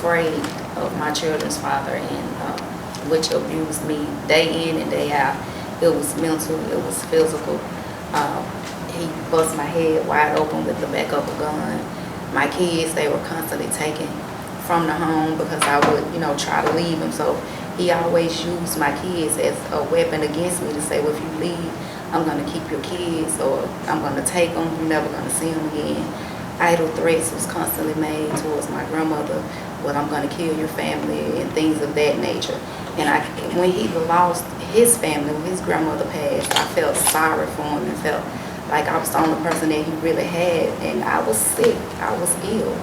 afraid of my children's father, and which abused me day in and day out. It was mental, it was physical. He bust my head wide open with the back of a gun. My kids, they were constantly taken from the home because I would, try to leave them. So he always used my kids as a weapon against me to say, well, if you leave, I'm going to keep your kids, or I'm going to take them, you're never going to see them again. Idle threats was constantly made towards my grandmother, well, I'm going to kill your family, and things of that nature. And when he lost his family, when his grandmother passed, I felt sorry for him and felt like I was the only person that he really had. And I was sick, I was ill,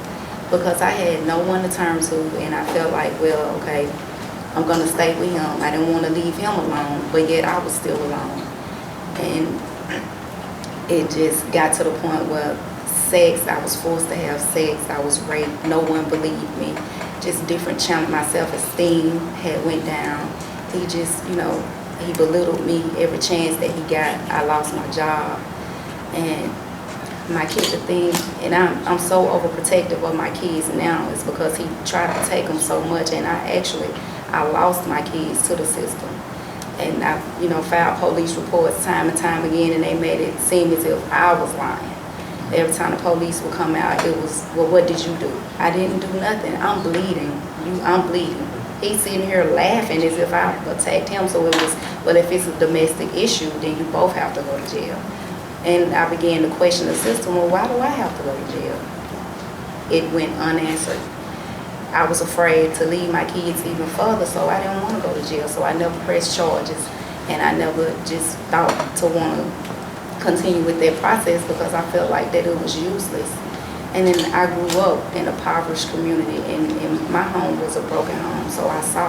because I had no one to turn to, and I felt like, well, okay, I'm going to stay with him. I didn't want to leave him alone, but yet I was still alone. And it just got to the point where sex, I was forced to have sex, I was raped, no one believed me. Just different challenge, my self-esteem had went down. He just, he belittled me every chance that he got. I lost my job. And my kids, the thing, and I'm so overprotective of my kids now, is because he tried to take them so much, and I lost my kids to the system. And I, filed police reports time and time again, and they made it seem as if I was lying. Every time the police would come out, it was, well, what did you do? I didn't do nothing. I'm bleeding. I'm bleeding. He's sitting here laughing as if I attacked him. So it was, well, if it's a domestic issue, then you both have to go to jail. And I began to question the system. Well, why do I have to go to jail? It went unanswered. I was afraid to leave my kids even further, so I didn't want to go to jail. So I never pressed charges, and I never just thought to want to continue with that process because I felt like that it was useless. And then I grew up in a impoverished community, and my home was a broken home. So I saw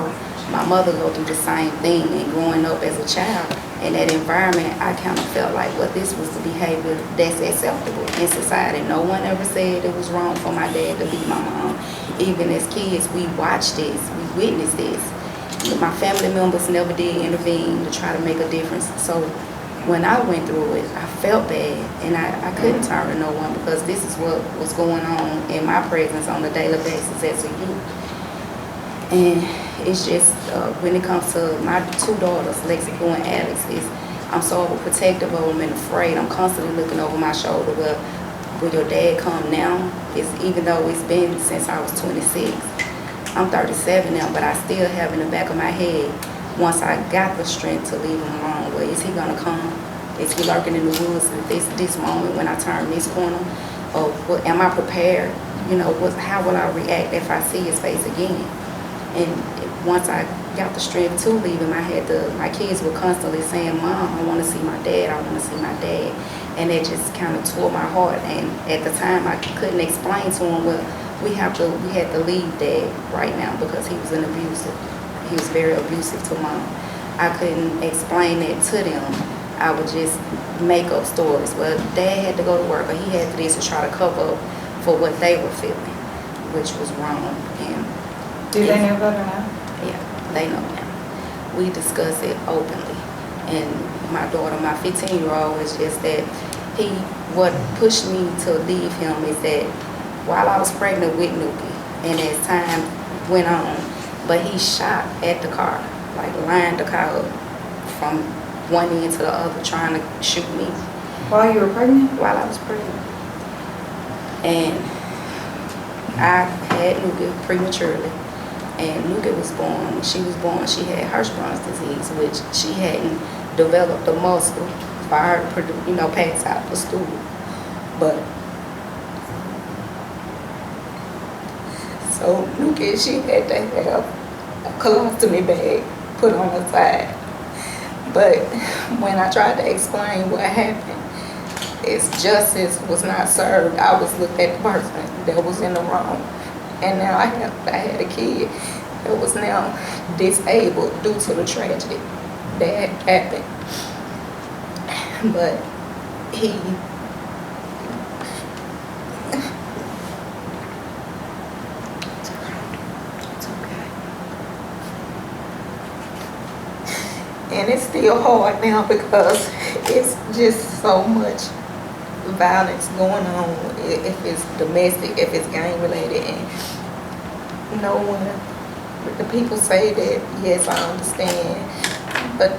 my mother go through the same thing, and growing up as a child in that environment, I kind of felt like, well, this was the behavior that's acceptable in society. No one ever said it was wrong for my dad to beat my mom. Even as kids, we watched this, we witnessed this. My family members never did intervene to try to make a difference. So when I went through it, I felt bad, and I couldn't turn to no one because this is what was going on in my presence on a daily basis as a youth. And it's just, when it comes to my two daughters, Lexico and Alex, I'm so overprotective of them and afraid. I'm constantly looking over my shoulder. Well, will your dad come now? Even though it's been since I was 26. I'm 37 now, but I still have in the back of my head, once I got the strength to leave him alone, well, is he gonna come? Is he lurking in the woods at this moment when I turn this corner? Or am I prepared? How will I react if I see his face again? And once I got the strength to leave him, my kids were constantly saying, Mom, I want to see my dad, I want to see my dad. And it just kind of tore my heart. And at the time, I couldn't explain to him, well, we had to leave Dad right now because he was he was very abusive to Mom. I couldn't explain that to them. I would just make up stories. Well, Dad had to go to work, or he had to this to try to cover up for what they were feeling, which was wrong. And do they know better now? Yeah, they know now. We discuss it openly. And my daughter, my 15-year-old, is just that what pushed me to leave him is that while I was pregnant with Nuki, and as time went on, but he shot at the car, like lined the car up from one end to the other, trying to shoot me. While you were pregnant? While I was pregnant. And I had Nuki prematurely. And Nuki was born. When she was born, she had Hirschsprung's disease, which she hadn't developed a muscle for her to, pass out for school. But so Nuki, she had to have a colostomy bag put on her side. But when I tried to explain what happened, it's justice was not served. I was looked at the person that was in the wrong. And now I had a kid that was now disabled due to the tragedy that happened. But he, it's okay. And it's still hard now because it's just so much violence going on, if it's domestic, if it's gang related. And knowing the people say that, yes, I understand, but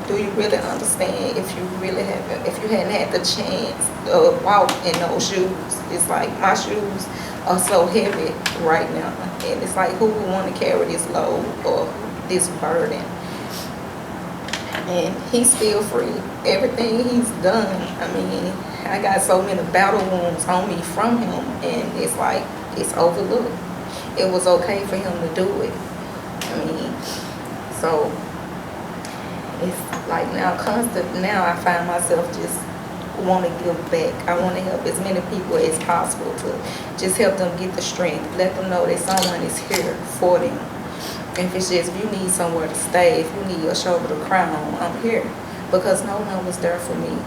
do you really understand if you hadn't had the chance to walk in those shoes? It's like my shoes are so heavy right now, and it's like, who would want to carry this load or this burden? And he's still free. Everything he's done, I mean, I got so many battle wounds on me from him, and it's like, it's overlooked. It was okay for him to do it. I mean, so it's like now I find myself just want to give back. I want to help as many people as possible to just help them get the strength, let them know that someone is here for them. If it's just, if you need somewhere to stay, if you need a shoulder to cry on, I'm here, because no one was there for me.